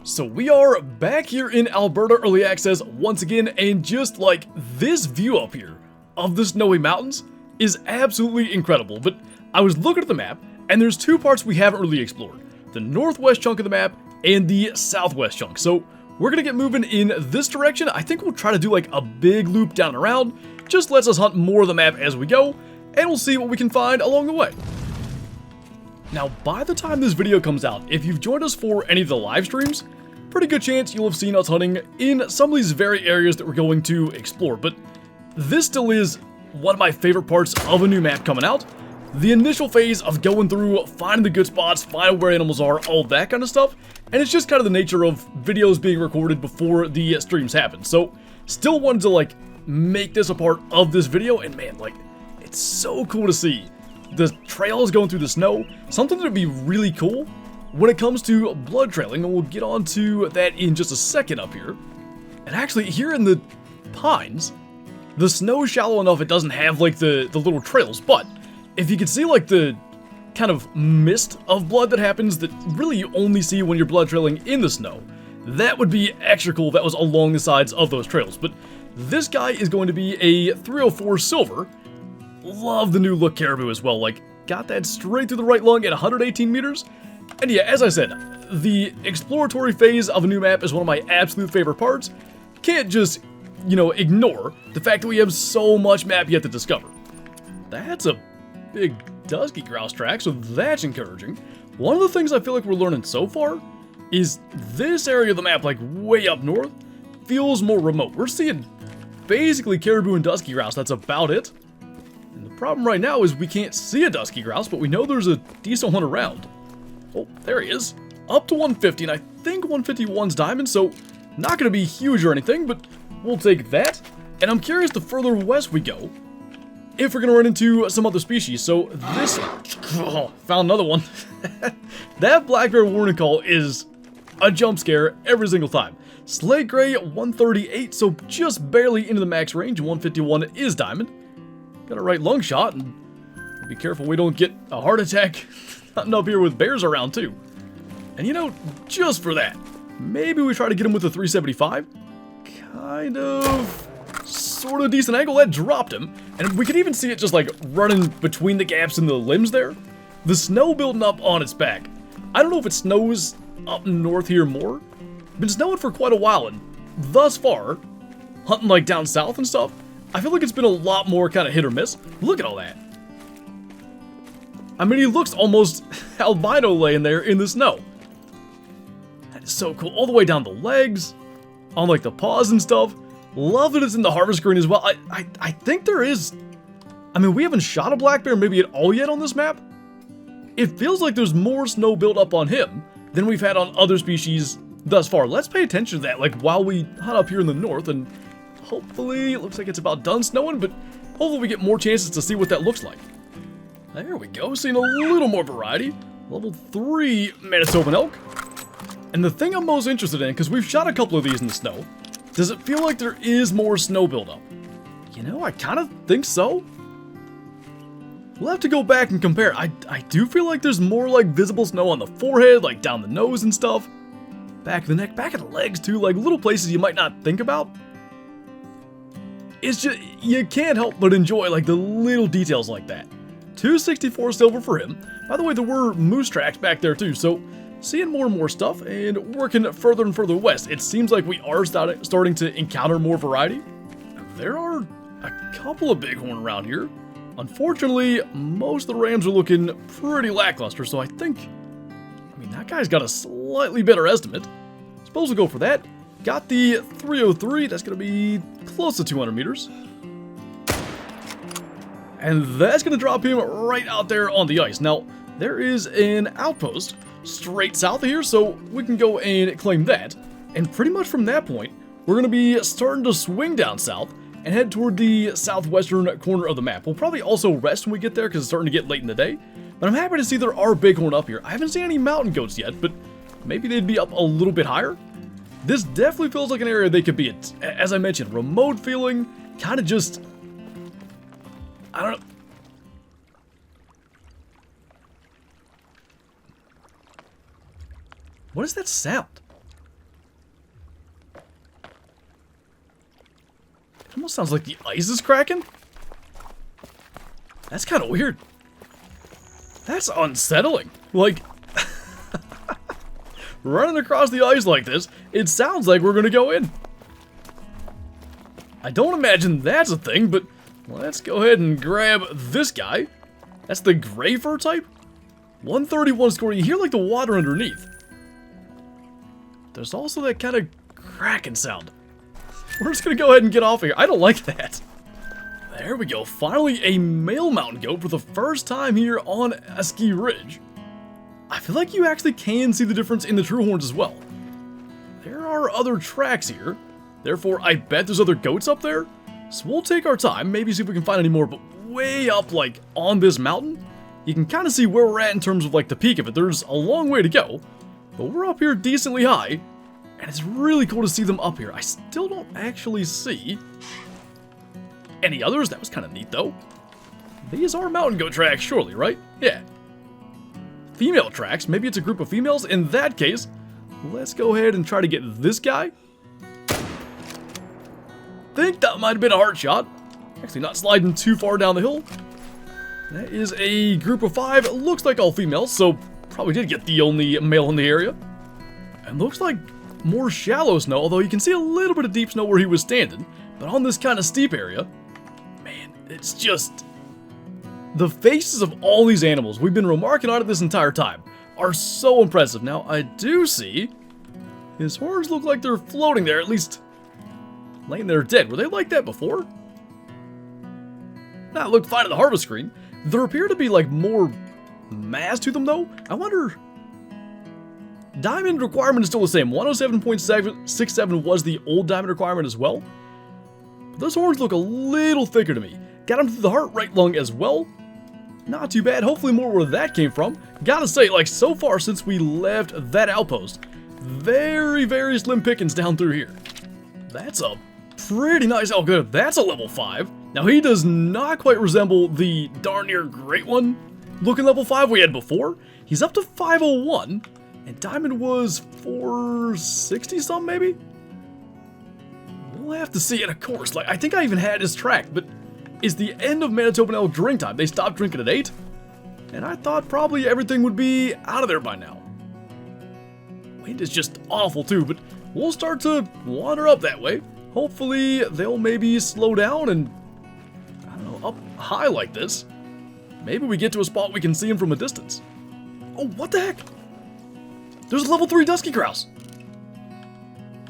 So we are back here in Alberta Early Access once again, and just like this view up here of the snowy mountains is absolutely incredible. But I was looking at the map, and there's two parts we haven't really explored. The northwest chunk of the map and the southwest chunk. So we're gonna get moving in this direction. I think we'll try to do like a big loop down and around. Just lets us hunt more of the map as we go, and we'll see what we can find along the way. Now, by the time this video comes out, if you've joined us for any of the live streams, pretty good chance you'll have seen us hunting in some of these very areas that we're going to explore. But this still is one of my favorite parts of a new map coming out. The initial phase of going through, finding the good spots, finding where animals are, all that kind of stuff. And it's just kind of the nature of videos being recorded before the streams happen. So, still wanted to like make this a part of this video, and man, like, it's so cool to see the trails going through the snow. Something that would be really cool when it comes to blood trailing, and we'll get on to that in just a second up here. And actually, here in the pines, the snow is shallow enough it doesn't have like the little trails, but if you can see like the kind of mist of blood that happens that really you only see when you're blood trailing in the snow, that would be extra cool if that was along the sides of those trails. But this guy is going to be a 304 silver. Love the new look caribou as well, like got that straight through the right lung at 118 meters. And yeah, as I said, the exploratory phase of a new map is one of my absolute favorite parts. Can't just, you know, ignore the fact that we have so much map yet to discover. That's a big dusky grouse track, so that's encouraging. One of the things I feel like we're learning so far is this area of the map, like way up north, feels more remote. We're seeing basically caribou and dusky grouse, that's about it. And the problem right now is we can't see a dusky grouse, but we know there's a decent one around. Oh, there he is. Up to 150, and I think 151's diamond, so not going to be huge or anything, but we'll take that. And I'm curious, the further west we go, if we're going to run into some other species. So this... Oh, found another one. That black bear warning call is a jump scare every single time. Slate gray, 138, so just barely into the max range. 151 is diamond. Got a right lung shot, and be careful we don't get a heart attack hunting up here with bears around too. And you know, just for that, maybe we try to get him with a 375. Kind of, sort of decent angle. That dropped him, and we could even see it just like running between the gaps in the limbs there. The snow building up on its back. I don't know if it snows up north here more. Been snowing for quite a while, and thus far, hunting like down south and stuff, I feel like it's been a lot more kind of hit or miss. Look at all that. I mean, he looks almost albino laying there in the snow. That is so cool. All the way down the legs, on like the paws and stuff. Love that it's in the harvest green as well. I think there is... I mean, we haven't shot a black bear maybe at all yet on this map. It feels like there's more snow built up on him than we've had on other species thus far. Let's pay attention to that, like while we hunt up here in the north, and hopefully it looks like it's about done snowing, but hopefully we get more chances to see what that looks like. There we go, seeing a little more variety. Level 3 Manitoban elk. And the thing I'm most interested in, because we've shot a couple of these in the snow, does it feel like there is more snow buildup? You know, I kind of think so. We'll have to go back and compare. I do feel like there's more like visible snow on the forehead, like down the nose and stuff. Back of the neck, back of the legs too, like little places you might not think about. It's just, you can't help but enjoy like the little details like that. 264 silver for him. By the way, there were moose tracks back there too, so seeing more and more stuff and working further and further west, it seems like we are starting to encounter more variety. There are a couple of bighorn around here. Unfortunately, most of the rams are looking pretty lackluster, so I think, I mean, that guy's got a slightly better estimate. Suppose we'll go for that. Got the 303, that's going to be close to 200 meters. And that's going to drop him right out there on the ice. Now, there is an outpost straight south of here, so we can go and claim that. And pretty much from that point, we're going to be starting to swing down south and head toward the southwestern corner of the map. We'll probably also rest when we get there because it's starting to get late in the day. But I'm happy to see there are bighorn up here. I haven't seen any mountain goats yet, but maybe they'd be up a little bit higher. This definitely feels like an area they could be at. As I mentioned, remote feeling, kind of just... I don't know. What is that sound? Almost sounds like the ice is cracking. That's kind of weird. That's unsettling. Like, running across the ice like this, it sounds like we're going to go in. I don't imagine that's a thing, but let's go ahead and grab this guy. That's the gray fur type. 131 score. You hear like the water underneath. There's also that kind of cracking sound. We're just going to go ahead and get off here. I don't like that. There we go. Finally, a male mountain goat for the first time here on Askiy Ridge. I feel like you actually can see the difference in the true horns as well. There are other tracks here. Therefore, I bet there's other goats up there. So we'll take our time, maybe see if we can find any more. But way up, like, on this mountain, you can kind of see where we're at in terms of, like, the peak of it. There's a long way to go. But we're up here decently high. And it's really cool to see them up here. I still don't actually see any others. That was kind of neat, though. These are mountain goat tracks, surely, right? Yeah. Female tracks. Maybe it's a group of females. In that case, let's go ahead and try to get this guy. Think that might have been a heart shot. Actually, not sliding too far down the hill. That is a group of 5. It looks like all females, so probably did get the only male in the area. And looks like more shallow snow, although you can see a little bit of deep snow where he was standing. But on this kind of steep area, man, it's just... The faces of all these animals, we've been remarking on it this entire time, are so impressive. Now, I do see his horns look like they're floating there, at least laying there dead. Were they like that before? That looked fine on the harvest screen. There appear to be like more mass to them though. I wonder... Diamond requirement is still the same. 107.67 was the old diamond requirement as well. But those horns look a little thicker to me. Got them to the heart right lung as well. Not too bad. Hopefully more where that came from. Gotta say, like, so far since we left that outpost, very, very slim pickings down through here. That's a pretty nice elk there. That's a level 5. Now, he does not quite resemble the darn near great one looking level 5 we had before. He's up to 501, and Diamond was 460 something maybe? We'll have to see it, of course. Like, I think I even had his track, but it's the end of Manitoban elk drink time. They stopped drinking at 8, and I thought probably everything would be out of there by now. Wind is just awful too, but we'll start to wander up that way. Hopefully they'll maybe slow down and, I don't know, up high like this. Maybe we get to a spot we can see him from a distance. Oh, what the heck? There's a level 3 dusky grouse.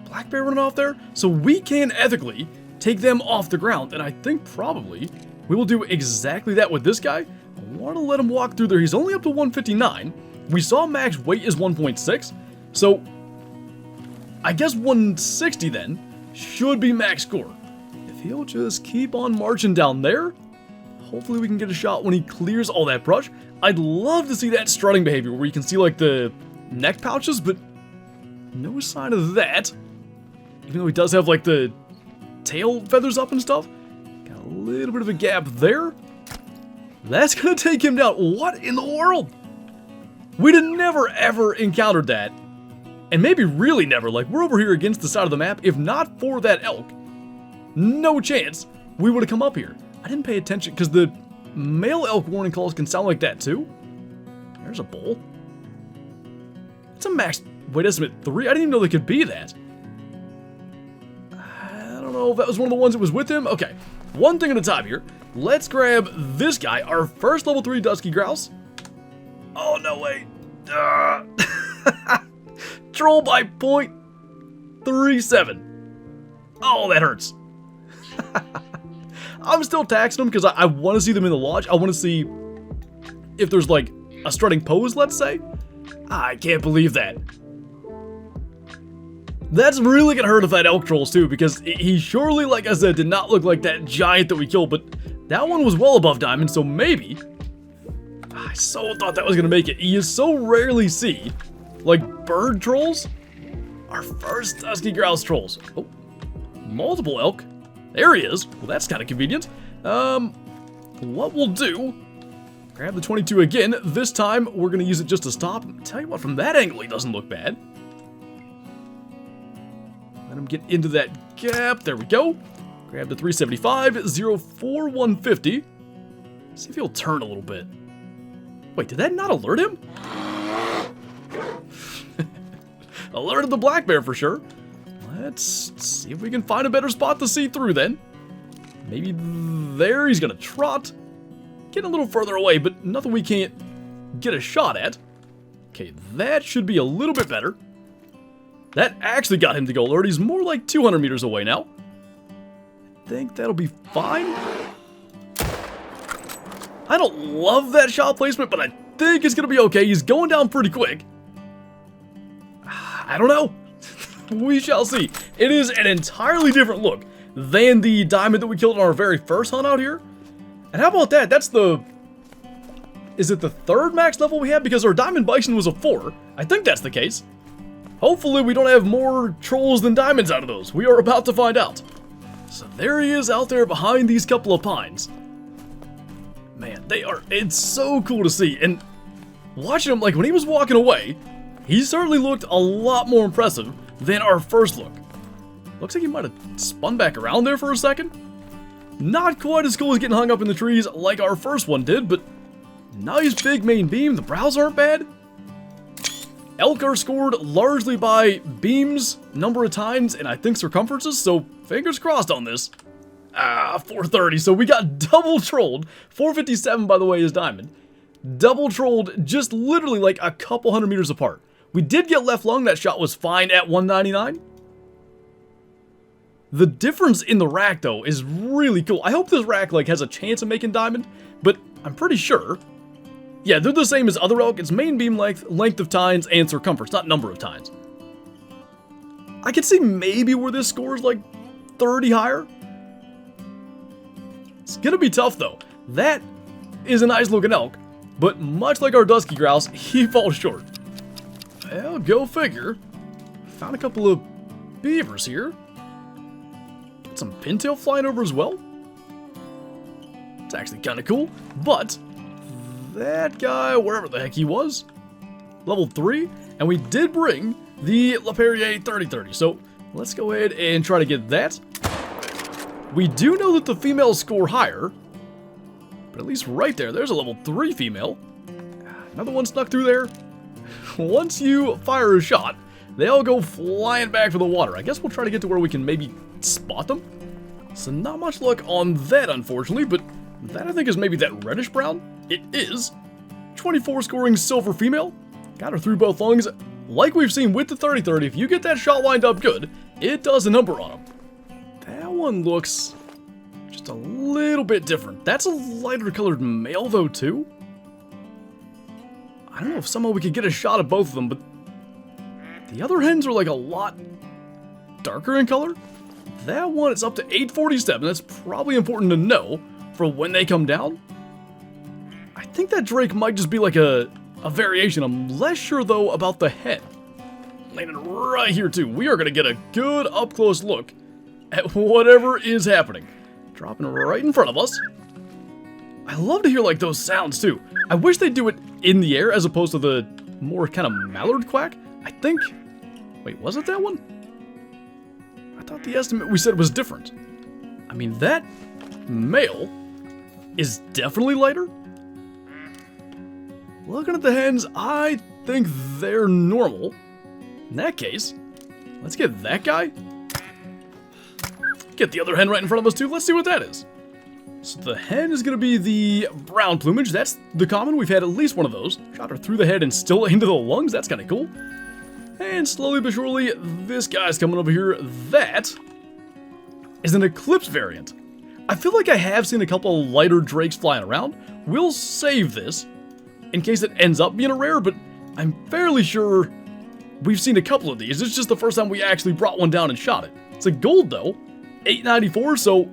Black bear running off there. So we can ethically take them off the ground, and I think probably we will do exactly that with this guy. I want to let him walk through there. He's only up to 159. We saw max weight is 1.6, so I guess 160 then should be max score. If he'll just keep on marching down there, hopefully we can get a shot when he clears all that brush. I'd love to see that strutting behavior where you can see like the neck pouches, but no sign of that. Even though he does have like the tail feathers up and stuff. Got a little bit of a gap there. That's gonna take him down. What in the world? We'd have never ever encountered that. And maybe really never. Like, we're over here against the side of the map. If not for that elk, no chance we would have come up here. I didn't pay attention because the male elk warning calls can sound like that too. There's a bull. It's a max weight estimate 3. I didn't even know they could be that. I don't know if that was one of the ones that was with him. Okay, one thing at a time here. Let's grab this guy, our first level 3 dusky grouse. Oh, no way. Troll by 0.37. Oh, that hurts. I'm still taxing them because I want to see them in the lodge. I want to see if there's like a strutting pose, let's say. I can't believe that. That's really gonna hurt if that elk trolls too, because he surely, like I said, did not look like that giant that we killed, but that one was well above diamond, so maybe. I so thought that was gonna make it. You so rarely see, like, bird trolls. Our first dusky grouse trolls. Oh, multiple elk. There he is. Well, that's kind of convenient. What we'll do, grab the 22 again. This time, we're gonna use it just to stop. Tell you what, from that angle, he doesn't look bad. Let him get into that gap. There we go. Grab the 375, 04, 150. See if he'll turn a little bit. Wait, did that not alert him? Alerted the black bear for sure. Let's see if we can find a better spot to see through then. Maybe there. He's gonna trot. Getting a little further away, but nothing we can't get a shot at. Okay, that should be a little bit better. That actually got him to go alert. He's more like 200 meters away now. I think that'll be fine. I don't love that shot placement, but I think it's gonna be okay. He's going down pretty quick. I don't know. We shall see. It is an entirely different look than the diamond that we killed on our very first hunt out here. And how about that? That's the... Is it the third max level we have? Because our diamond bison was a 4. I think that's the case. Hopefully we don't have more trolls than diamonds out of those. We are about to find out. So there he is out there behind these couple of pines. Man, it's so cool to see. And watching him, like when he was walking away, he certainly looked a lot more impressive than our first look. Looks like he might have spun back around there for a second. Not quite as cool as getting hung up in the trees like our first one did, but nice big main beam. The brows aren't bad. Elk are scored largely by beams, number of tines, and I think circumferences, so fingers crossed on this. 430, so we got double trolled. 457, by the way, is diamond. Double trolled just literally like a couple hundred meters apart. We did get left lung. That shot was fine at 199. The difference in the rack, though, is really cool. I hope this rack, like, has a chance of making diamond, but I'm pretty sure. Yeah, they're the same as other elk. It's main beam length, length of tines, and circumference, not number of tines. I could see maybe where this scores, like, 30 higher. It's gonna be tough, though. That is a nice-looking elk, but much like our dusky grouse, he falls short. Well, go figure. Found a couple of beavers here. Got some pintail flying over as well. It's actually kind of cool, but that guy, wherever the heck he was, level 3, and we did bring the LaPerriere 3030, so let's go ahead and try to get that. We do know that the females score higher, but at least right there, there's a level 3 female. Another one snuck through there. Once you fire a shot, they all go flying back for the water. I guess we'll try to get to where we can maybe spot them. So not much luck on that, unfortunately, but that I think is maybe that reddish brown. It is. 24 scoring silver female. Got her through both lungs. Like we've seen with the 3030, if you get that shot lined up good, it does a number on them. That one looks just a little bit different. That's a lighter colored male though too. I don't know if somehow we could get a shot of both of them, but the other hens are like a lot darker in color. That one is up to 847. That's probably important to know for when they come down. I think that drake might just be like a variation. I'm less sure though about the hen. Landing right here too. We are going to get a good up close look at whatever is happening. Dropping right in front of us. I love to hear like those sounds too. I wish they'd do it in the air as opposed to the more kind of mallard quack. I think... Wait, was it that one? I thought the estimate we said was different. I mean, that male is definitely lighter. Looking at the hens, I think they're normal. In that case, let's get that guy. Get the other hen right in front of us too. Let's see what that is. So the hen is going to be the brown plumage. That's the common. We've had at least one of those. Shot her through the head and still into the lungs. That's kind of cool. And slowly but surely, this guy's coming over here. That is an eclipse variant. I feel like I have seen a couple of lighter drakes flying around. We'll save this in case it ends up being a rare, but I'm fairly sure we've seen a couple of these. It's just the first time we actually brought one down and shot it. It's a gold though. 894, so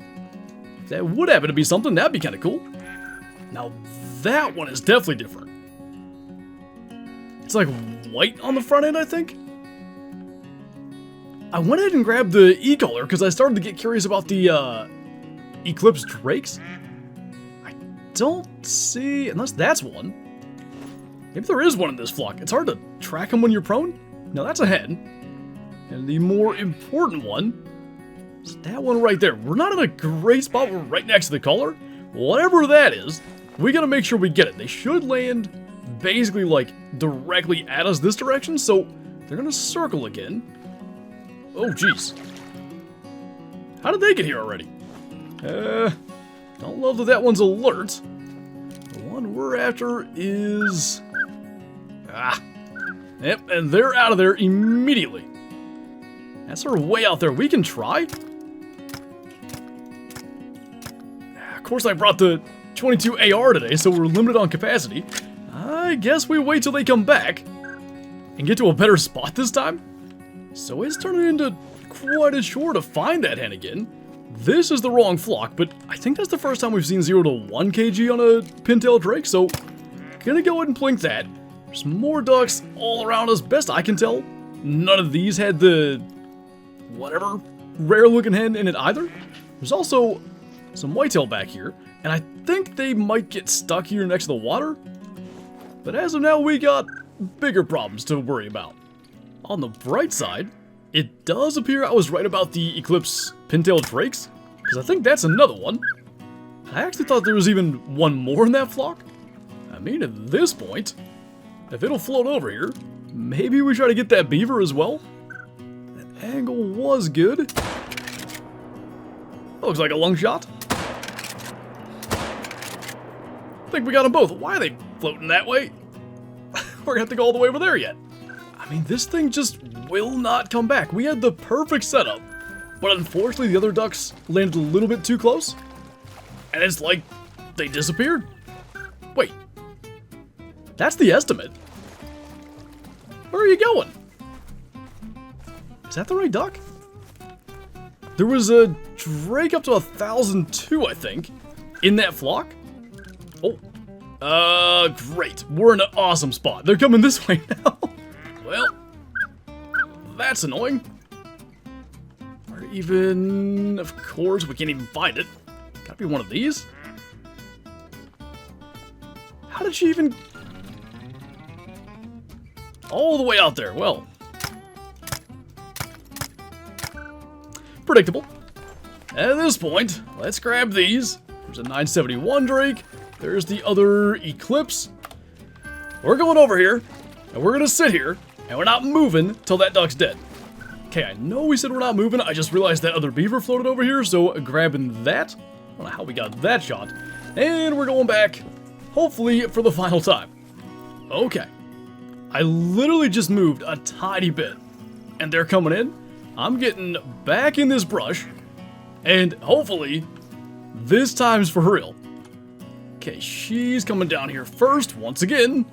if that would happen to be something, that'd be kind of cool. Now that one is definitely different. It's like white on the front end, I think. I went ahead and grabbed the e-collar because I started to get curious about the eclipse drakes. I don't see, unless that's one. Maybe there is one in this flock. It's hard to track them when you're prone. No, that's a hen. And the more important one It's that one right there. We're not in a great spot. We're right next to the color. Whatever that is, we gotta make sure we get it. They should land basically like directly at us this direction, so they're gonna circle again. Oh, jeez. How did they get here already? Don't love that that one's alert. The one we're after is... Yep, and they're out of there immediately. That's her way out there. We can try. Of course, I brought the 22 AR today, so we're limited on capacity. I guess we wait till they come back and get to a better spot this time. So it's turning into quite a chore to find that hen again. This is the wrong flock, but I think that's the first time we've seen 0 to 1 kg on a pintail drake, so gonna go ahead and plink that. There's more ducks all around us, best I can tell. None of these had the whatever rare looking hen in it either. There's also some whitetail back here, and I think they might get stuck here next to the water. But as of now, we got bigger problems to worry about. On the bright side, it does appear I was right about the Eclipse Pintail Drakes, because I think that's another one. I actually thought there was even one more in that flock. I mean, at this point, if it'll float over here, maybe we try to get that beaver as well. That angle was good. That looks like a lung shot. I think we got them both. Why are they floating that way? We're gonna have to go all the way over there yet. I mean, this thing just will not come back. We had the perfect setup, but unfortunately the other ducks landed a little bit too close, and it's like they disappeared. Wait, that's the estimate. Where are you going? Is that the right duck? There was a drake up to 1,002, I think, in that flock. Oh, great. We're in an awesome spot. They're coming this way now. Well, that's annoying. Or even, of course, we can't even find it. Gotta be one of these. How did she even... all the way out there? Well, predictable. At this point, let's grab these. There's a 971 drake. There's the other Eclipse. We're going over here, and we're gonna sit here, and we're not moving till that duck's dead. Okay, I know we said we're not moving. I just realized that other beaver floated over here, so grabbing that. I don't know how we got that shot. And we're going back, hopefully, for the final time. Okay. I literally just moved a tiny bit, and they're coming in. I'm getting back in this brush, and hopefully, this time's for real. Okay, she's coming down here first, once again.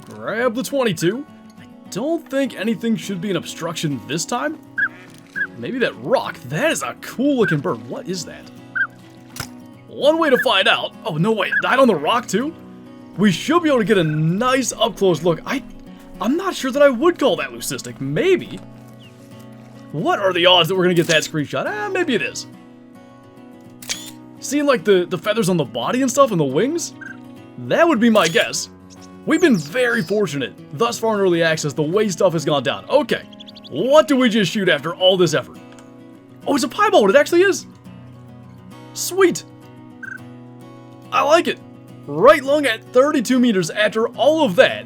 Grab the 22. I don't think anything should be an obstruction this time. Maybe that rock. That is a cool looking bird. What is that? One way to find out. Oh, no, wait. Died on the rock, too? We should be able to get a nice up-close look. I'm not sure that I would call that leucistic. Maybe. What are the odds that we're going to get that screenshot? Maybe it is. Seeing like the feathers on the body and stuff and the wings? That would be my guess. We've been very fortunate thus far in early access, the way stuff has gone down. Okay, what do we just shoot after all this effort? Oh, it's a piebald, it actually is. Sweet. I like it. Right lung at 32 meters after all of that.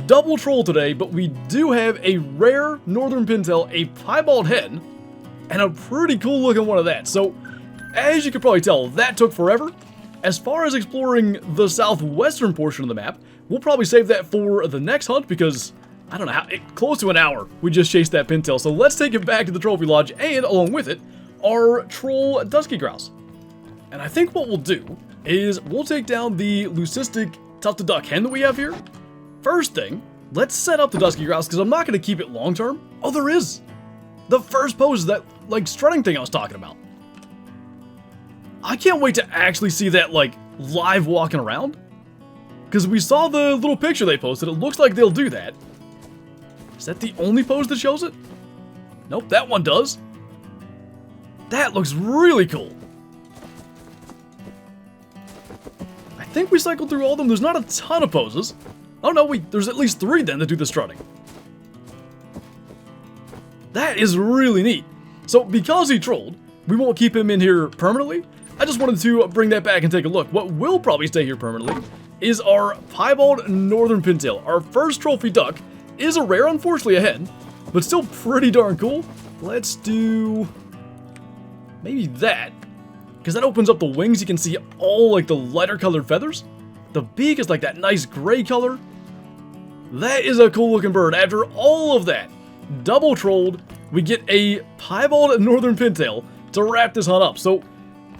Double troll today, but we do have a rare northern pintail, a piebald hen, and a pretty cool looking one of that. So, as you can probably tell, that took forever. As far as exploring the southwestern portion of the map, we'll probably save that for the next hunt because, I don't know, close to an hour we just chased that pintail. So let's take it back to the trophy lodge and, along with it, our troll dusky grouse. And I think what we'll do is we'll take down the leucistic tufted duck hen that we have here. First thing, let's set up the dusky grouse because I'm not going to keep it long term. Oh, there is. The first pose is that, like, strutting thing I was talking about. I can't wait to actually see that, like, live walking around. Because we saw the little picture they posted. It looks like they'll do that. Is that the only pose that shows it? Nope, that one does. That looks really cool. I think we cycled through all of them. There's not a ton of poses. Oh no, there's at least 3 then that do the strutting. That is really neat. So because he trolled, we won't keep him in here permanently. I just wanted to bring that back and take a look. What will probably stay here permanently is our Piebald Northern Pintail. Our first trophy duck is a rare, unfortunately a hen, but still pretty darn cool. Let's do maybe that, because that opens up the wings. You can see all like the lighter colored feathers. The beak is like that nice gray color. That is a cool looking bird. After all of that, double trolled, we get a Piebald Northern Pintail to wrap this hunt up. So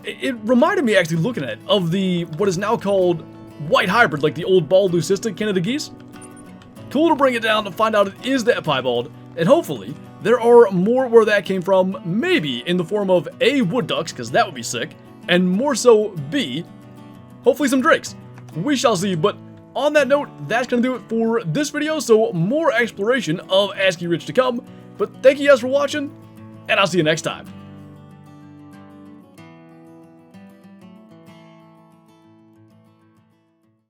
it reminded me, actually looking at it, of the what is now called white hybrid, like the old bald leucistic Canada geese. Cool to bring it down to find out it is that piebald, and hopefully there are more where that came from, maybe in the form of A, wood ducks, because that would be sick, and more so B, hopefully some drakes. We shall see, but on that note, that's going to do it for this video, so more exploration of Askiy Ridge to come, but thank you guys for watching, and I'll see you next time.